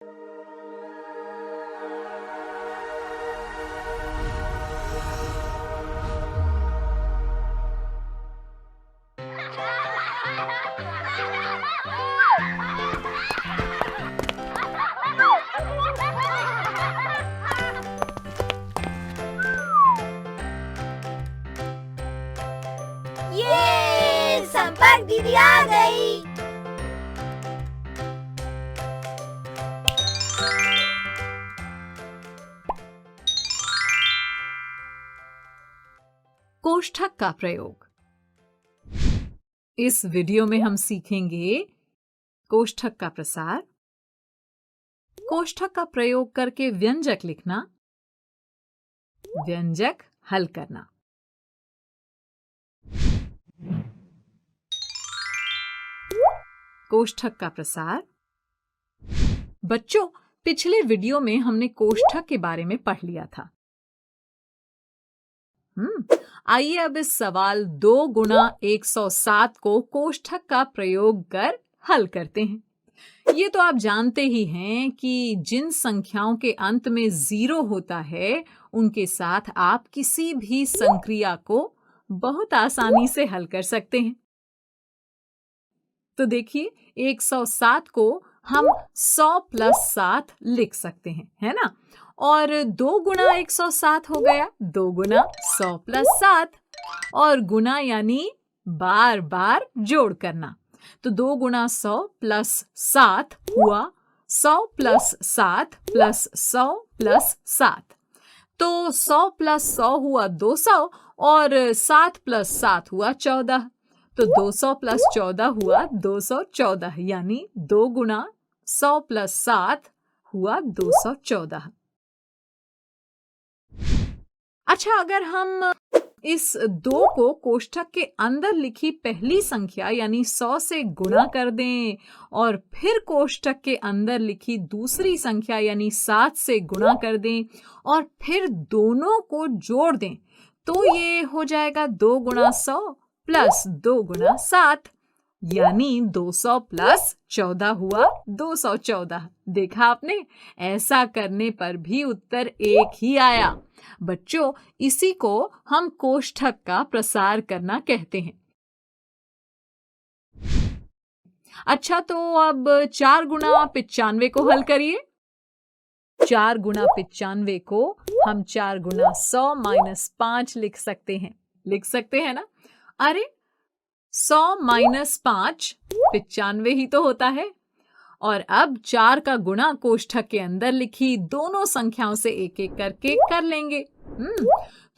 ये संपर्क दीदी आ गई। कोष्ठक का प्रयोग। इस वीडियो में हम सीखेंगे कोष्ठक का प्रसार, कोष्ठक का प्रयोग करके व्यंजक लिखना, व्यंजक हल करना। कोष्ठक का प्रसार। बच्चों, पिछले वीडियो में हमने कोष्ठक के बारे में पढ़ लिया था। आइए अब इस सवाल 2 गुणा 107 को कोष्ठक का प्रयोग कर हल करते हैं। ये तो आप जानते ही हैं कि जिन संख्याओं के अंत में 0 होता है उनके साथ आप किसी भी संक्रिया को बहुत आसानी से हल कर सकते हैं। तो देखिए, 107 को हम 100 + 7 लिख सकते हैं, है ना? और 2 गुणा 107 हो गया 2 गुणा 100 + 7, और गुणा यानी बार बार जोड़ करना। तो 2 गुणा 100 + 7 हुआ 100 + 7 + 100 + 7। तो 100 + 100 हुआ 200 और 7 + 7 हुआ 14। तो 200 + 14 हुआ 214, यानी 2 गुणा 100 + 7 हुआ 214। अच्छा, अगर हम इस 2 को कोष्ठक के अंदर लिखी पहली संख्या यानी 100 से गुणा कर दें और फिर कोष्ठक के अंदर लिखी दूसरी संख्या यानी 7 से गुणा कर दें और फिर दोनों को जोड़ दें, तो ये हो जाएगा 2 गुणा 100 + 2 गुणा 7, यानी 200 + 14 हुआ 214। देखा आपने, ऐसा करने पर भी उत्तर एक ही आया। बच्चों, इसी को हम कोष्ठक का प्रसार करना कहते हैं। अच्छा, तो अब 4 गुणा 95 को हल करिए। 4 गुणा 95 को हम 4 गुणा 100 - 5 लिख सकते हैं। लिख सकते हैं ना? अरे, 100 - 5 95 ही तो होता है। और अब 4 का गुणा कोष्ठक के अंदर लिखी दोनों संख्याओं से एक एक करके कर लेंगे।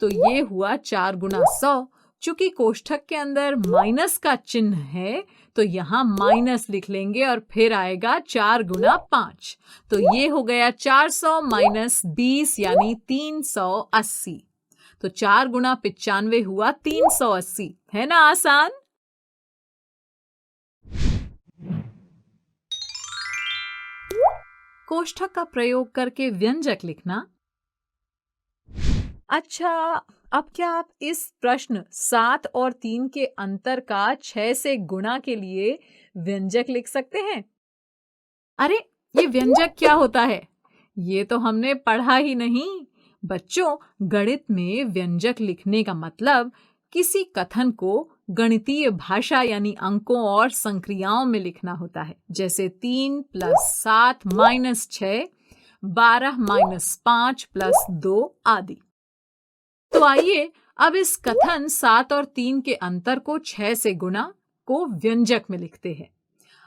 तो ये हुआ 4 गुणा 100। चूंकि कोष्ठक के अंदर माइनस का चिन्ह है तो यहाँ माइनस लिख लेंगे और फिर आएगा 4 गुणा 5। तो ये हो गया 400 - 20 यानी 380। तो 4 गुणा 95 हुआ 380। है ना आसान? कोष्ठक का प्रयोग करके व्यंजक लिखना। अच्छा, अब क्या आप इस प्रश्न 7 और 3 के अंतर का 6 से गुणा के लिए व्यंजक लिख सकते हैं? अरे, ये व्यंजक क्या होता है? ये तो हमने पढ़ा ही नहीं। बच्चों, गणित में व्यंजक लिखने का मतलब किसी कथन को गणितीय भाषा यानी अंकों और संक्रियाओं में लिखना होता है, जैसे 3 + 7 - 6, 12 - 5 + 2 आदि। तो आइए अब इस कथन 7 और 3 के अंतर को 6 से गुणा को व्यंजक में लिखते हैं।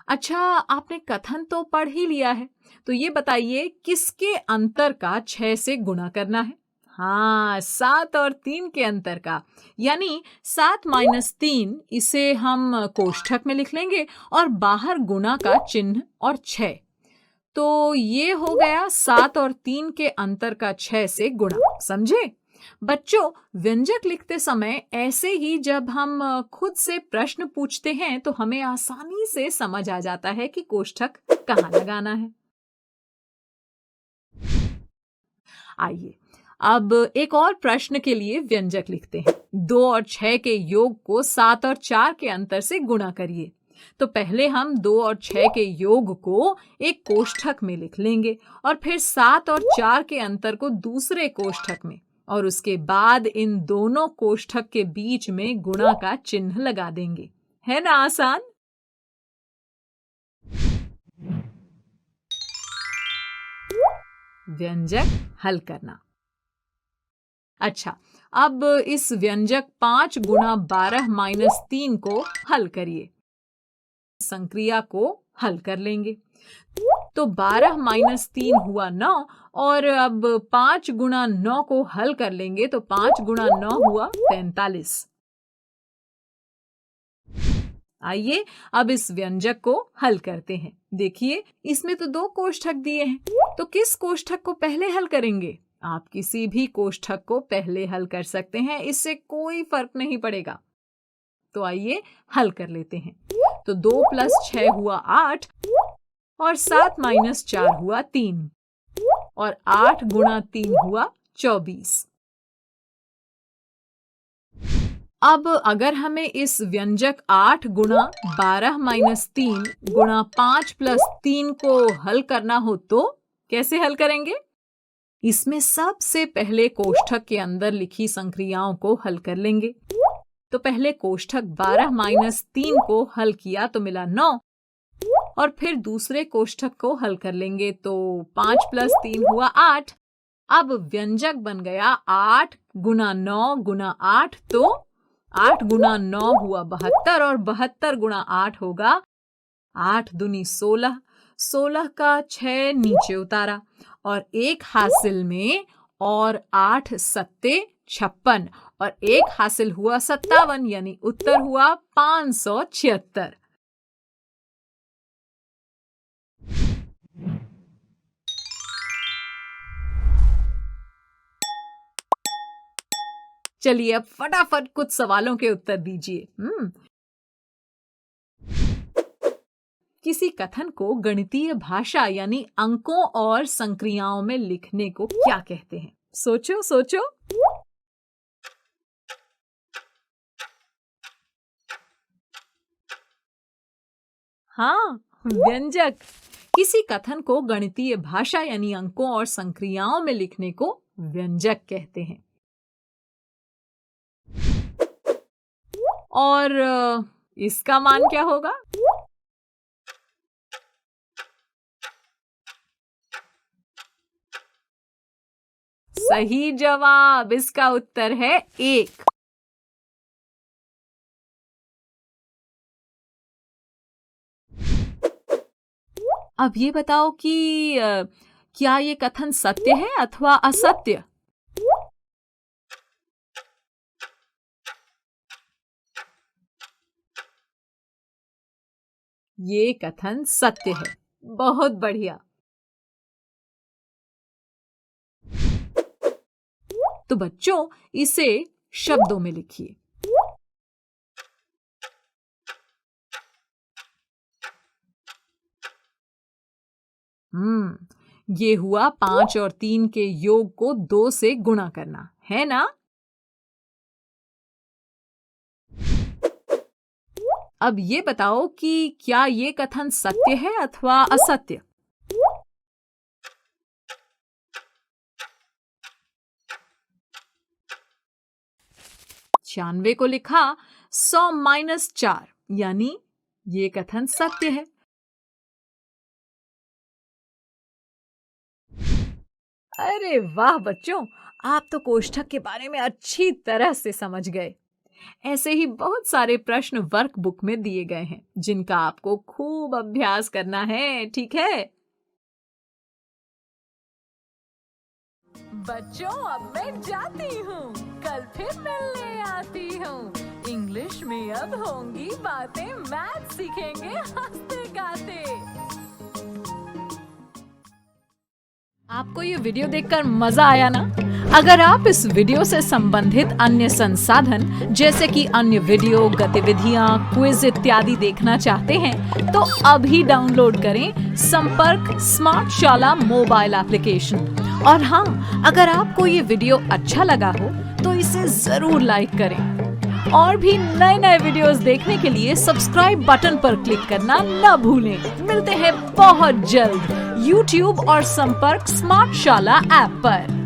अच्छा, आपने कथन तो पढ़ ही लिया है, तो ये बताइए किसके अंतर का 6 से गुणा करना है? हाँ, 7 और 3 के अंतर का, यानी 7 - 3, इसे हम कोष्ठक में लिख लेंगे और बाहर गुणा का चिन्ह और 6। तो ये हो गया 7 और 3 के अंतर का 6 से गुणा। समझे? बच्चों, व्यंजक लिखते समय ऐसे ही जब हम खुद से प्रश्न पूछते हैं तो हमें आसानी से समझ आ जाता है कि कोष्ठक कहाँ लगाना है। आइए अब एक और प्रश्न के लिए व्यंजक लिखते हैं। 2 और 6 के योग को 7 और 4 के अंतर से गुणा करिए। तो पहले हम 2 और 6 के योग को एक कोष्ठक में लिख लेंगे और फिर 7 और 4 के अंतर को दूसरे कोष्ठक में, और उसके बाद इन दोनों कोष्ठक के बीच में गुणा का चिन्ह लगा देंगे। है ना आसान? व्यंजक हल करना। अच्छा, अब इस व्यंजक 5 गुणा 12 माइनस 3 को हल करिए। संक्रिया को हल कर लेंगे। तो 12 माइनस 3 हुआ 9, और अब 5 गुणा 9 को हल कर लेंगे तो 5 गुणा 9 हुआ 45। आइए अब इस व्यंजक को हल करते हैं। देखिए, इसमें तो 2 कोष्ठक दिए हैं, तो किस कोष्ठक को पहले हल करेंगे? आप किसी भी कोष्ठक को पहले हल कर सकते हैं, इससे कोई फर्क नहीं पड़ेगा। तो आइए हल कर लेते हैं। तो 2 प्लस 6 हुआ 8, और 7 माइनस 4 हुआ 3, और 8 गुणा 3 हुआ 24। अब अगर हमें इस व्यंजक 8 गुणा 12 माइनस 3 गुणा 5 प्लस 3 को हल करना हो तो कैसे हल करेंगे? इसमें सबसे पहले कोष्ठक के अंदर लिखी संक्रियाओं को हल कर लेंगे। तो पहले कोष्ठक 12 माइनस 3 को हल किया तो मिला 9, और फिर दूसरे कोष्ठक को हल कर लेंगे तो 5 प्लस 3 हुआ 8। अब व्यंजक बन गया 8 गुणा 9 गुणा 8, तो 8 गुणा 9 हुआ 72, और 72 गुणा 8 होगा 8 दूनी 16। 16 का 6 नीचे उतारा और 1 हासिल में, और 8 सत्ते 56, और 1 हासिल हुआ 57, यानी उत्तर हुआ 576। चलिए अब फटाफट कुछ सवालों के उत्तर दीजिए। किसी कथन को गणितीय भाषा यानी अंकों और संक्रियाओं में लिखने को क्या कहते हैं? सोचो सोचो। हाँ, व्यंजक। किसी कथन को गणितीय भाषा यानी अंकों और संक्रियाओं में लिखने को व्यंजक कहते हैं। और इसका मान क्या होगा? सही जवाब, इसका उत्तर है 1। अब ये बताओ कि क्या ये कथन सत्य है अथवा असत्य? ये कथन सत्य है। बहुत बढ़िया। तो बच्चों, इसे शब्दों में लिखिए। ये हुआ 5 और 3 के योग को 2 से गुणा करना, है ना? अब ये बताओ कि क्या ये कथन सत्य है अथवा असत्य? छियानवे को लिखा 100 माइनस 4, यानी ये कथन सत्य है। अरे वाह बच्चों, आप तो कोष्ठक के बारे में अच्छी तरह से समझ गए। ऐसे ही बहुत सारे प्रश्न वर्कबुक में दिए गए हैं जिनका आपको खूब अभ्यास करना है, ठीक है? बच्चों, अब मैं जाती हूँ, कल फिर मिलने आती हूँ। इंग्लिश में अब होंगी बातें, मैथ सीखेंगे हंसते गाते। आपको ये वीडियो देखकर मजा आया ना? अगर आप इस वीडियो से संबंधित अन्य संसाधन जैसे कि अन्य वीडियो, गतिविधियां, क्विज इत्यादि देखना चाहते हैं तो अभी डाउनलोड करें संपर्क स्मार्ट शाला मोबाइल एप्लीकेशन। और हाँ, अगर आपको ये वीडियो अच्छा लगा हो तो इसे जरूर लाइक करें और भी नए नए वीडियोस देखने के लिए सब्सक्राइब बटन पर क्लिक करना न भूलें। मिलते हैं बहुत जल्द YouTube और संपर्क स्मार्ट शाला ऐप पर।